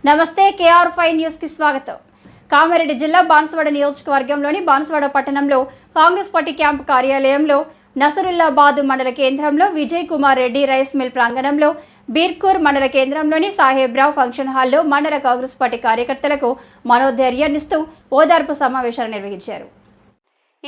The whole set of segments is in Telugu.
నమస్తే KR5 న్యూస్ కి స్వాగతం. కామారెడ్డి జిల్లా బాన్సువాడ నియోజకవర్గంలోని బాన్సువాడ పట్టణంలో కాంగ్రెస్ పార్టీ క్యాంపు కార్యాలయంలో నసరుల్లాబాద్ మండల కేంద్రంలో విజయ్ కుమార్ రెడ్డి రైస్ మిల్ ప్రాంగణంలో బీర్కూర్ మండల కేంద్రంలోని సాహెబ్రావ్ ఫంక్షన్ హాల్లో మండల కాంగ్రెస్ పార్టీ కార్యకర్తలకు మనోధైర్యాన్నిస్తూ ఓదార్పు సమావేశాలు నిర్వహించారు.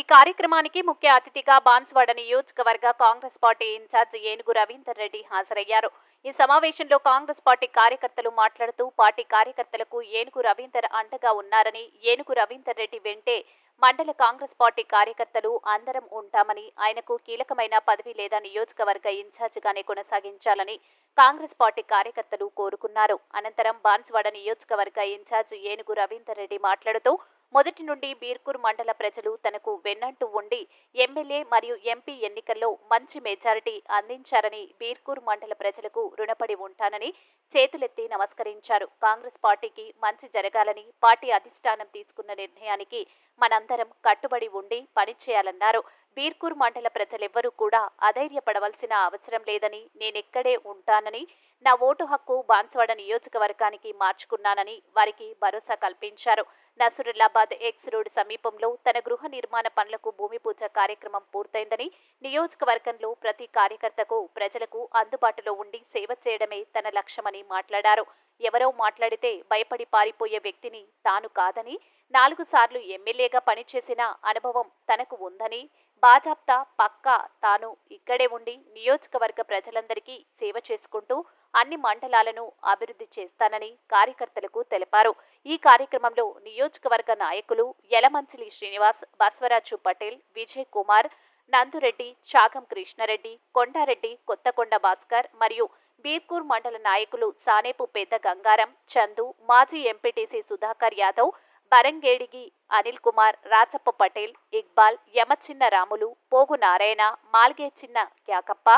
ఈ కార్యక్రమానికి ముఖ్య అతిథిగా బాన్సువాడ నియోజకవర్గ కాంగ్రెస్ పార్టీ ఇన్ఛార్జ్ ఏనుగు రవీందర్ రెడ్డి హాజరయ్యారు. ఈ సమావేశంలో కాంగ్రెస్ పార్టీ కార్యకర్తలు మాట్లాడుతూ పార్టీ కార్యకర్తలకు ఏనుగు రవీందర్ అండగా ఉన్నారని, ఏనుగు రవీందర్ రెడ్డి వెంటే మండల కాంగ్రెస్ పార్టీ కార్యకర్తలు అందరం ఉంటామని, ఆయనకు కీలకమైన పదవి లేదా నియోజకవర్గ ఇన్ఛార్జిగానే కొనసాగించాలని కాంగ్రెస్ పార్టీ కార్యకర్తలు కోరుకున్నారు. అనంతరం బాన్సువాడ నియోజకవర్గ ఇన్ఛార్జ్ ఏనుగు రవీందర్ రెడ్డి మాట్లాడుతూ మొదటి నుండి బీర్కూర్ మండల ప్రజలు తనకు వెన్నంటూ ఉండి ఎమ్మెల్యే మరియు ఎంపీ ఎన్నికల్లో మంచి మెజారిటీ అందించారని, బీర్కూర్ మండల ప్రజలకు రుణపడి ఉంటానని చేతులెత్తి నమస్కరించారు. కాంగ్రెస్ పార్టీకి మంచి జరగాలని పార్టీ అధిష్టానం తీసుకున్న నిర్ణయానికి మనందరం కట్టుబడి ఉండి పనిచేయాలన్నారు. బీర్కూర్ మండల ప్రజలెవ్వరూ కూడా అధైర్యపడవలసిన అవసరం లేదని, నేనెక్కడే ఉంటానని, నా ఓటు హక్కు బాన్సువాడ నియోజకవర్గానికి మార్చుకున్నానని వారికి భరోసా కల్పించారు. నసరుల్లాబాద్ ఎక్స్ రోడ్ సమీపంలో తన గృహ నిర్మాణ పనులకు భూమి పూజ కార్యక్రమం పూర్తయిందని, నియోజకవర్గంలో ప్రతి కార్యకర్తకు ప్రజలకు అందుబాటులో ఉండి సేవ చేయడమే తన లక్ష్యమని మాట్లాడారు. ఎవరో మాట్లాడితే భయపడి పారిపోయే వ్యక్తిని తాను కాదని, 4 సార్లు ఎమ్మెల్యేగా పనిచేసిన అనుభవం తనకు ఉందని, బాజాప్తా పక్కా తాను ఇక్కడే ఉండి నియోజకవర్గ ప్రజలందరికీ సేవ చేసుకుంటూ అన్ని మండలాలను అభివృద్ధి చేస్తానని కార్యకర్తలకు తెలిపారు. ఈ కార్యక్రమంలో నియోజకవర్గ నాయకులు యలమంచిలి శ్రీనివాస్, బస్వరాజు పటేల్, విజయ్ కుమార్, నందురెడ్డి, చాగం కృష్ణారెడ్డి, కొండారెడ్డి, కొత్తకొండ భాస్కర్ మరియు బీర్కూర్ మండల నాయకులు సానేపు పెద్ద గంగారం, చందు, మాజీ ఎంపీటీసీ సుధాకర్ యాదవ్, బరంగేడిగి అనిల్ కుమార్, రాచప్ప పటేల్, ఇక్బాల్, యమచిన్న రాములు, పోగు నారాయణ, మాల్గే చిన్న క్యాకప్ప,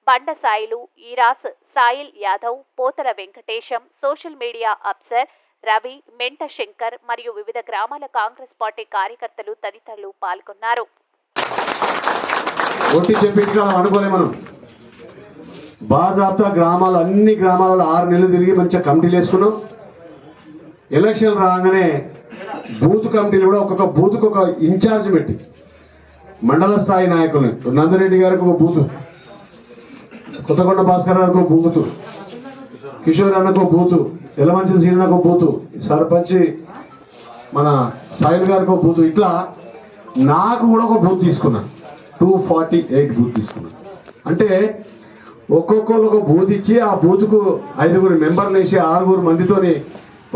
బండ సాయిలు, ఈరాస్, సాయిల్ యాదవ్, పోతల వెంకటేశం, సోషల్ మీడియా అఫ్సర్ రవి, మెంట శంకర్ మరియు వివిధ గ్రామాల కాంగ్రెస్ పార్టీ కార్యకర్తలు తదితరులు పాల్గొన్నారు. బాజాప్తా గ్రామాలు అన్ని గ్రామాలలో 6 నెలలు తిరిగి మంచిగా కమిటీలు వేసుకున్నాం. ఎలక్షన్ రాగానే బూత్ కమిటీలు కూడా ఒక్కొక్క బూత్కు ఒక ఇన్ఛార్జ్ పెట్టి మండల స్థాయి నాయకులు నందిరెడ్డి గారికి ఒక బూతు, కొత్తకొండ భాస్కర్ గారికి ఒక బూతు, కిషోర్ అన్నకు ఒక బూతు, ఎలమంచి సీనకు ఒక బూతు, సర్పంచ్ మన సాయిల్ గారికి ఒక బూతు, ఇట్లా నాకు కూడా ఒక బూత్ తీసుకున్నాను. 248 బూత్ తీసుకున్నాను. అంటే ఒక్కొక్కరు ఒక బూత్ ఇచ్చి ఆ బూత్కు 5 మెంబర్లు వేసి 6 మందితోని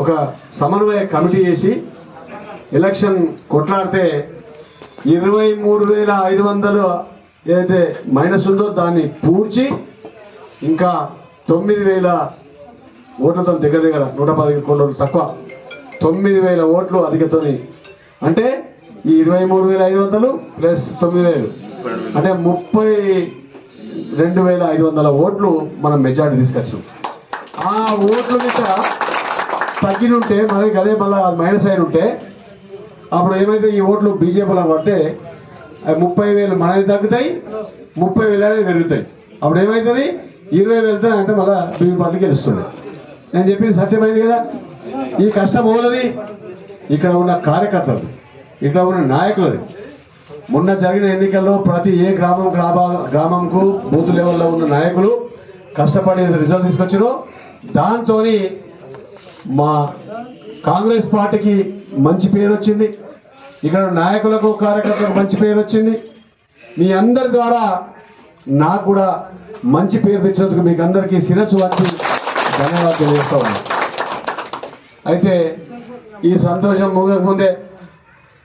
ఒక సమన్వయ కమిటీ వేసి ఎలక్షన్ కొట్లాడితే 23,500 ఏదైతే మైనస్ ఉందో దాన్ని పూడ్చి ఇంకా 9,000 ఓట్లతో దగ్గర 110 కొండలు తక్కువ 9,000 ఓట్లు అధికతోని, అంటే ఈ 23,500 ప్లస్ 9,000 అంటే 32,500 ఓట్లు మనం మెజారిటీ తీసుకొచ్చాం. ఆ ఓట్ల మీద తగ్గినుంటే మనకి అదే మళ్ళీ మైనస్ అయిన ఉంటే అప్పుడు ఏమైతే ఈ ఓట్లు బీజేపీలో పడితే 30,000 మనది తగ్గుతాయి, 30,000 అనేది పెరుగుతాయి. అప్పుడు ఏమవుతుంది 20,000 అంటే మళ్ళీ బీజేపీ పార్టీకి గెలుస్తుంది. నేను చెప్పింది సత్యమైంది కదా. ఈ కష్టం ఓలది ఇక్కడ ఉన్న కార్యకర్తలు, ఇక్కడ ఉన్న నాయకులది. మొన్న జరిగిన ఎన్నికల్లో ప్రతి ఏ గ్రామంకు బూత్ లెవెల్లో ఉన్న నాయకులు కష్టపడి రిజల్ట్ తీసుకొచ్చారు. దాంతో మా కాంగ్రెస్ పార్టీకి మంచి పేరు వచ్చింది, ఇక్కడ నాయకులకు కార్యకర్తలకు మంచి పేరు వచ్చింది. మీ అందరి ద్వారా నాకు కూడా మంచి పేరు తెచ్చినందుకు మీకు అందరికీ శిరస్సు వచ్చి ధన్యవాదాలు తెలియజేస్తా ఉన్నాను. అయితే ఈ సంతోషం ముగకముందే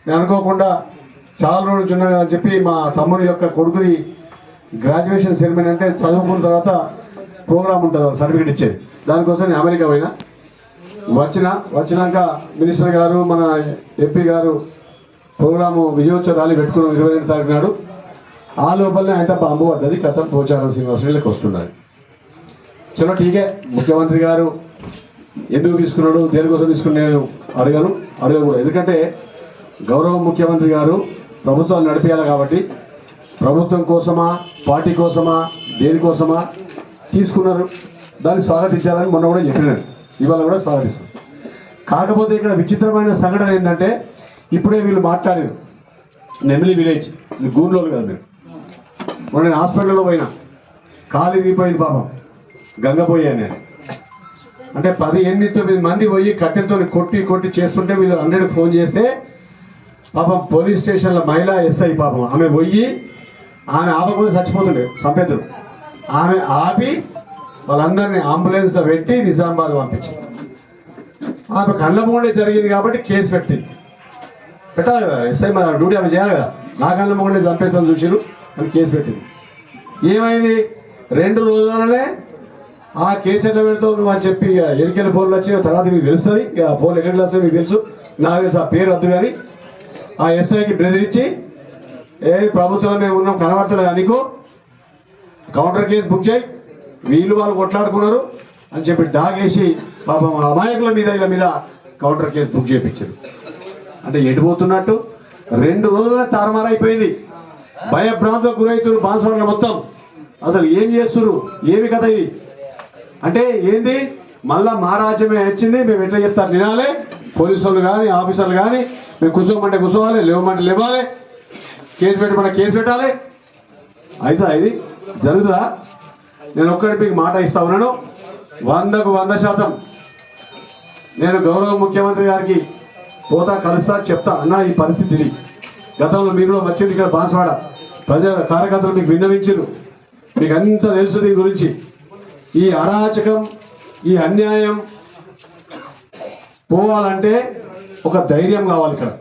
నేను అనుకోకుండా చాలా రోజులు చున్నాను అని చెప్పి మా తమ్ముడి యొక్క కొడుకుది గ్రాడ్యుయేషన్ సెరమనీ, అంటే చదువుకున్న తర్వాత ప్రోగ్రామ్ ఉంటుంది సర్టిఫికేట్ ఇచ్చేది, దానికోసం నేను అమెరికా పోయినా. వచ్చినాక మినిస్టర్ గారు మన ఎంపీ గారు ప్రోగ్రాము విజయోత్సవ ర్యాలీ పెట్టుకున్నాం 22 తారీఖు నాడు. ఆ లోపలనే ఆయన బాంబు పడ్డది, కథం పోచారం శ్రీనివాసరావుకి వస్తున్నది. చలో ఠీకే, ముఖ్యమంత్రి గారు ఎందుకు తీసుకున్నాడు, దేనికోసం తీసుకుని నేను అడగకూడదు. ఎందుకంటే గౌరవ ముఖ్యమంత్రి గారు ప్రభుత్వాన్ని నడిపేయాలి కాబట్టి ప్రభుత్వం కోసమా పార్టీ కోసమా దేనికోసమా తీసుకున్నారు, దాన్ని స్వాగతించాలని మొన్న కూడా చెప్పినాను, ఇవాళ కూడా స్వాగతిస్తాం. కాకపోతే ఇక్కడ విచిత్రమైన సంఘటన ఏంటంటే ఇప్పుడే వీళ్ళు మాట్లాడారు నెమిలి విలేజ్ గూర్లోలు కాదు మీరు మొన్న నేను హాస్పిటల్లో పోయినా కాలు విరిగిపోయింది పాపం గంగపోయాను నేను అంటే 18-9 మంది పోయి కట్టెలతో కొట్టి చేస్తుంటే వీళ్ళు 100 ఫోన్ చేస్తే పాపం పోలీస్ స్టేషన్లో మహిళా ఎస్ఐ పాపం ఆమె పోయి ఆమె ఆపకపోతే చచ్చిపోతుండే సంపేతులు ఆమె ఆపి వాళ్ళందరినీ అంబులెన్స్లో పెట్టి నిజామాబాద్ పంపించింది ఆమె కళ్ళ ముందే జరిగింది కాబట్టి కేసు పెట్టాలి కదా ఎస్ఐ మన డ్యూటీ ఆమె చేయాలి కదా నా కళ్ళ ముందే చంపేస్తాను చూసిరు అని కేసు పెట్టింది ఏమైంది 2 రోజులనే ఆ కేసు ఎట్లా పెడతావు నువ్వు అని చెప్పి ఎన్నికల ఫోన్లు వచ్చిన తర్వాత మీకు తెలుస్తుంది ఇక ఫోన్లు ఎక్కడికి వస్తాయి మీకు తెలుసు నాకు తెలుసు ఆ పేరు వద్దు కానీ ఆ ఎస్ఐకి బెదిరించి ప్రభుత్వం మేము ఉన్నాం కనబడతలేదు నీకు కౌంటర్ కేసు బుక్ చేయి వీళ్ళు వాళ్ళు కొట్లాడుకున్నారు అని చెప్పి డాగేసి పాపం అమాయకుల మీద వీళ్ళ మీద కౌంటర్ కేసు బుక్ చేయించారు అంటే ఎడిపోతున్నట్టు 2 రోజులనే తారుమారైపోయింది భయభ్రాంతులకు గురవుతున్నారు బాన్స్వాడలో మొత్తం అసలు ఏం చేస్తున్నారు ఏమి కథ ఇది అంటే ఏంది మళ్ళా మా రాజ్యమే వచ్చింది మేము ఎట్లా చెప్తారు వినాలి పోలీసు వాళ్ళు కానీ ఆఫీసర్లు కానీ మేము కూర్చోమంటే కూర్చోవాలి లేవమంటే లేవాలి కేసు పెట్టమంటే కేసు పెట్టాలి అయితే ఇది జరుగుతుందా నేను ఒక్కటి మీకు మాట ఇస్తా ఉన్నాను 100% నేను గౌరవ ముఖ్యమంత్రి గారికి పోతా కలుస్తా చెప్తా అన్న ఈ పరిస్థితి ఇది గతంలో మీరు వచ్చింది ఇక్కడ బాన్స్వాడ ప్రజల కార్యకర్తలు మీకు విన్నవించారు మీకు అంతా తెలుసు దీని గురించి ఈ అరాచకం ఈ అన్యాయం పోవాలంటే ఒక ధైర్యం కావాలి ఇక్కడ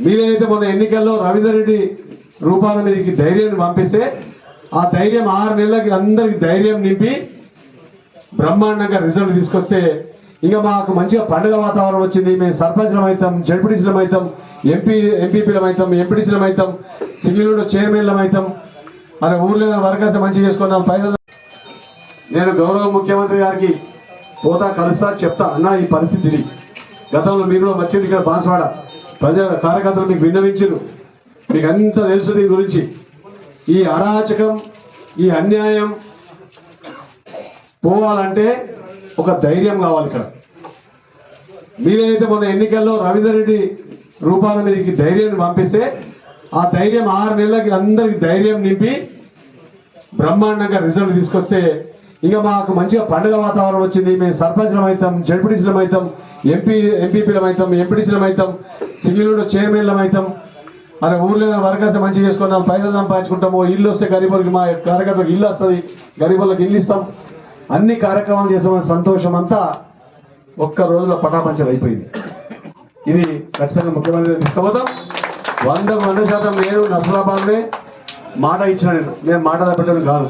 మీరైతే మొన్న ఎన్నికల్లో రవీందర్ రెడ్డి రూపాన మీకు ధైర్యాన్ని పంపిస్తే ఆ ధైర్యం 6 నెలలకి అందరికి ధైర్యం నింపి బ్రహ్మాండంగా రిజల్ట్ తీసుకొస్తే ఇంకా మాకు మంచిగా పండుగ వాతావరణం వచ్చింది మేము సర్పంచ్లం అవుతాం జడ్పీటీసీలం అవుతాం ఎంపీపీలం అవుతాం ఎంపీటీసీలం అవుతాం సివిల్ చైర్మన్లం అవుతాం అలా ఊర్లో వర్గాన్ని మంచిగా చేసుకున్నాం పైసలు నేను గౌరవ ముఖ్యమంత్రి గారికి పోతా కలుస్తా చెప్తా అన్న ఈ పరిస్థితి ఇది గతంలో మీరు వచ్చింది ఇక్కడ బాన్స్వాడ ప్రజల కార్యకర్తలు మీకు విన్నవించారు మీకు అంతా తెలుసు దీని గురించి ఈ అరాచకం ఈ అన్యాయం పోవాలంటే ఒక ధైర్యం కావాలి ఇక్కడ మీరైతే మొన్న ఎన్నికల్లో రవీందర్ రెడ్డి రూపాన మీకు ధైర్యాన్ని పంపిస్తే ఆ ధైర్యం 6 నెలలకి అందరికి ధైర్యం నింపి బ్రహ్మాండంగా రిజల్ట్ తీసుకొస్తే ఇంకా మాకు మంచిగా పండుగ వాతావరణం వచ్చింది మేము సర్పంచ్లం అవుతాం జడ్పీటీసీలం అవుతాం ఎంపీపీలం అవుతాం ఎంపీటీసీలం అవుతాం సివిల్ చైర్మన్లం అవుతాం అలా ఊర్లో వర్గాన్ని మంచిగా చేసుకున్నాం పైసలు సంపాదించుకుంటాము ఇల్లు వస్తే గరీబులకి మా కార్యకర్తలకు ఇల్లు వస్తుంది గరీబులకు ఇల్లు ఇస్తాం అన్ని కార్యక్రమాలు చేసామని సంతోషం అంతా ఒక్క రోజులో పటాపంచలు అయిపోయింది ఇది ఖచ్చితంగా ముఖ్యమంత్రి తీసుకుపోతాం 100% నేను నస్లాబాద్నే మాట ఇచ్చిన నేను మాట తప్పడం కాదు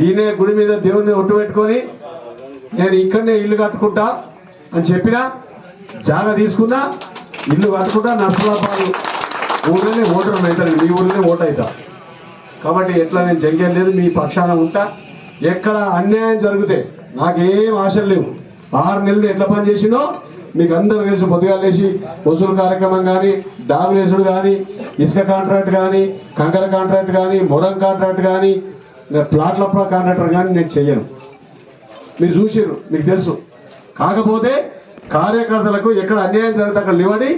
ఈయనే గుడి మీద దేవుడిని ఒట్టు పెట్టుకొని నేను ఇక్కడనే ఇల్లు కట్టుకుంటా అని చెప్పినా జాగా తీసుకున్నా ఇల్లు కట్టుకుంటా నర్సలాబాద్ ఊళ్ళోనే ఓటర్ అవుతాను మీ ఊళ్ళోనే ఓటు అవుతా కాబట్టి ఎట్లా నేను జంకేం లేదు మీ పక్షాన ఉంటా ఎక్కడ అన్యాయం జరిగితే నాకేం ఆశలు లేవు 6 నెలలు ఎట్లా పని చేసినో మీకు అందరూ తెలుసు పొద్దుగా లేచి వసూలు కార్యక్రమం కానీ డాగులేసుడు కానీ ఇసుక కాంట్రాక్ట్ కానీ కంకర కాంట్రాక్ట్ కానీ మొరం కాంట్రాక్ట్ కానీ ప్లాట్ల కాంట్రాక్టర్ కానీ నేను చెయ్యను మీరు చూసారు మీకు తెలుసు కాకపోతే కార్యకర్తలకు ఎక్కడ అన్యాయం జరిగితే అక్కడ నిలబడి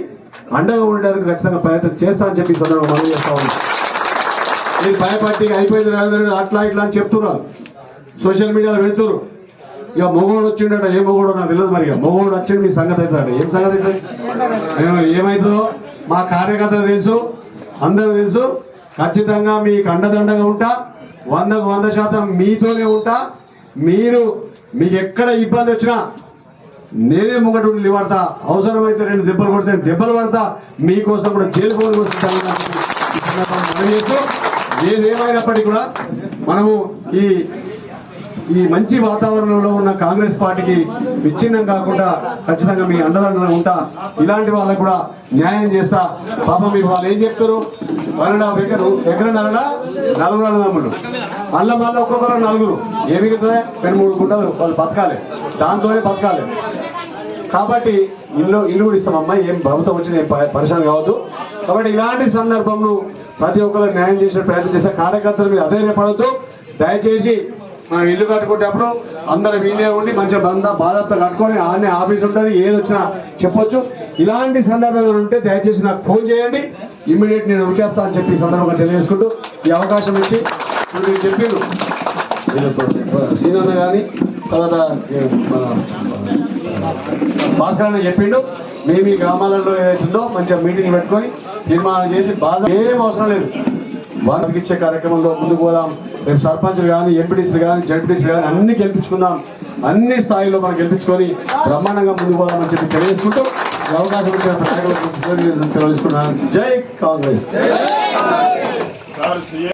అండగా ఉండడానికి ఖచ్చితంగా ప్రయత్నం చేస్తా అని చెప్పి సందర్భంగా మనం చేస్తా ఉన్నాం మీరు భయపట్టి అయిపోయింది అట్లా ఇట్లా అని చెప్తున్నారు సోషల్ మీడియాలో పెడుతున్నారు ఇక మొగోడు వచ్చిండట ఏ మొగోడు నాకు తెలియదు మరి మొగోడు వచ్చింది మీ సంగతి అవుతాడు ఏం సంగతి అవుతుంది నేను ఏమవుతుందో మా కార్యకర్తలు తెలుసు అందరూ తెలుసు ఖచ్చితంగా మీకు అండదండగా ఉంటా 100% మీతోనే ఉంటా మీకు ఎక్కడ ఇబ్బంది వచ్చినా నేనే ముంగట నిలబడతా అవసరమైతే 2 దెబ్బలు కొడితే దెబ్బలు పడతా మీకోసం కూడా జైలు పోలు వస్తుంటాను ఏదేమైనప్పటికీ కూడా మనము ఈ మంచి వాతావరణంలో ఉన్న కాంగ్రెస్ పార్టీకి విచ్ఛిన్నం కాకుండా ఖచ్చితంగా మీ అండదండగా ఉంటా ఇలాంటి వాళ్ళకు కూడా న్యాయం చేస్తా పాపం మీకు వాళ్ళు ఏం చెప్తారు 1.5 ఎకరం నలుగురు అన్నదమ్ములు మళ్ళీ ఒక్కొక్కరు 4 ఏమి 2-3 గుంటలు వాళ్ళు బతకాలి దాంతోనే బతకాలి కాబట్టి ఇల్లు కూడా ఇస్తామమ్మా ఏం ప్రభుత్వం వచ్చింది ఏం పరిశ్రమ కావద్దు కాబట్టి ఇలాంటి సందర్భంలో ప్రతి ఒక్కరు న్యాయం చేసే ప్రయత్నం చేసే కార్యకర్తలు మీరు అధైర్యపడద్దు దయచేసి మనం ఇల్లు కట్టుకునేటప్పుడు అందరం వీళ్ళే ఉండి మంచిగా బాధతో కట్టుకొని ఆనే ఆఫీస్ ఉంటుంది, ఏది వచ్చినా చెప్పొచ్చు. ఇలాంటి సందర్భాలు ఉంటే దయచేసి నాకు ఫోన్ చేయండి, ఇమ్మీడియట్ నేను ఉరికేస్తా అని చెప్పి ఈ సందర్భంగా తెలియజేసుకుంటూ ఈ అవకాశం ఇచ్చి ఇప్పుడు మీరు చెప్పిండు సీనన్న కానీ తర్వాత మన భాస్కర్ అన్న చెప్పిండు. మేము ఈ గ్రామాలలో ఏదైతుందో మంచిగా మీటింగ్ పెట్టుకొని తీర్మానం చేసి బాధ ఏం అవసరం లేదు వాళ్ళకి ఇచ్చే కార్యక్రమంలో ముందుకు పోదాం. రేపు సర్పంచ్లు కానీ ఎంపీటీసీలు కానీ జడ్పీటీసీలు కానీ అన్ని గెలిపించుకుందాం, అన్ని స్థాయిలో మనం గెలిపించుకొని బ్రహ్మాండంగా ముందుకు పోదామని చెప్పి తెలియజేసుకుంటూ ఈ అవకాశం ఇచ్చిన తెలియజేసుకుంటున్నాను. జై కాంగ్రెస్.